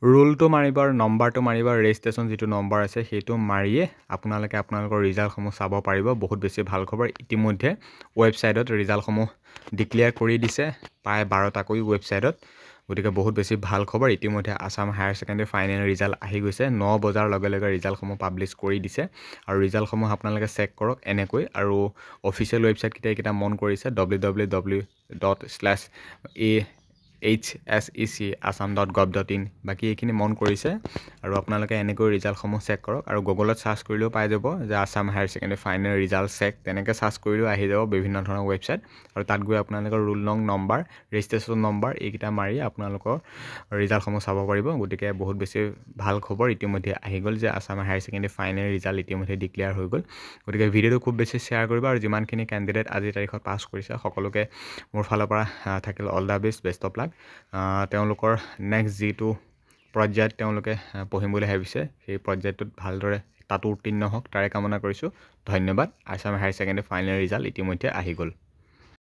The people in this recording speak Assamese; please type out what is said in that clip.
ৰোলটো মাৰিব আৰু নম্বৰটো মাৰিব, ৰেজিষ্ট্ৰেশ্যন যিটো নম্বৰ আছে সেইটো মাৰিয়ে আপোনালোকে আপোনালোকৰ ৰিজাল্টসমূহ চাব পাৰিব। বহুত বেছি ভাল খবৰ, ইতিমধ্যে ৱেবছাইটত ৰিজাল্টসমূহ ডিক্লেয়াৰ কৰি দিছে, প্ৰায় 12টাকৈ ৱেবছাইটত। গতিকে বহুত বেছি ভাল খবৰ, ইতিমধ্যে Assam higher secondary final result আহি গৈছে। 9 বজাৰ লগে লগে ৰিজাল্টসমূহ পাব্লিছ কৰি দিছে আৰু ৰিজাল্টসমূহ আপোনালোকে চেক কৰক এনেকৈ। আৰু অফিচিয়েল ৱেবছাইটকেইটা এইকেইটা মন কৰিছে www.ahsec.assam.gov.in, বাকী এইখিনি মন কৰিছে। আৰু আপোনালোকে এনেকৈ ৰিজাল্টসমূহ চেক কৰক। আৰু গুগলত চাৰ্চ কৰিলেও পাই যাব যে Assam higher secondary final result check, তেনেকৈ চাৰ্চ কৰিলেও আহি যাব বিভিন্ন ধৰণৰ ৱেবছাইট। আৰু তাত গৈ আপোনালোকৰ ৰোল নং নম্বৰ, ৰেজিষ্ট্ৰেশ্যন নম্বৰ এইকেইটা মাৰি আপোনালোকৰ ৰিজাল্টসমূহ চাব পাৰিব। গতিকে বহুত বেছি ভাল খবৰ ইতিমধ্যে আহি গ'ল যে Assam higher secondary final result ইতিমধ্যে ডিক্লেয়াৰ হৈ গ'ল। গতিকে ভিডিঅ'টো খুব বেছি শ্বেয়াৰ কৰিব। আৰু যিমানখিনি কেণ্ডিডেট আজিৰ তাৰিখত পাছ কৰিছে সকলোকে মোৰ ফালৰ পৰা থাকিল all the best of luck. তেওঁলোকৰ নেক্সট যিটো পৰ্যায়ত তেওঁলোকে পঢ়িম বুলি ভাবিছে সেই পৰ্যায়টোত ভালদৰে তাতো উত্তীৰ্ণ হওক তাৰে কামনা কৰিছোঁ। ধন্যবাদ। Assam higher secondary final result ইতিমধ্যে আহি গ'ল।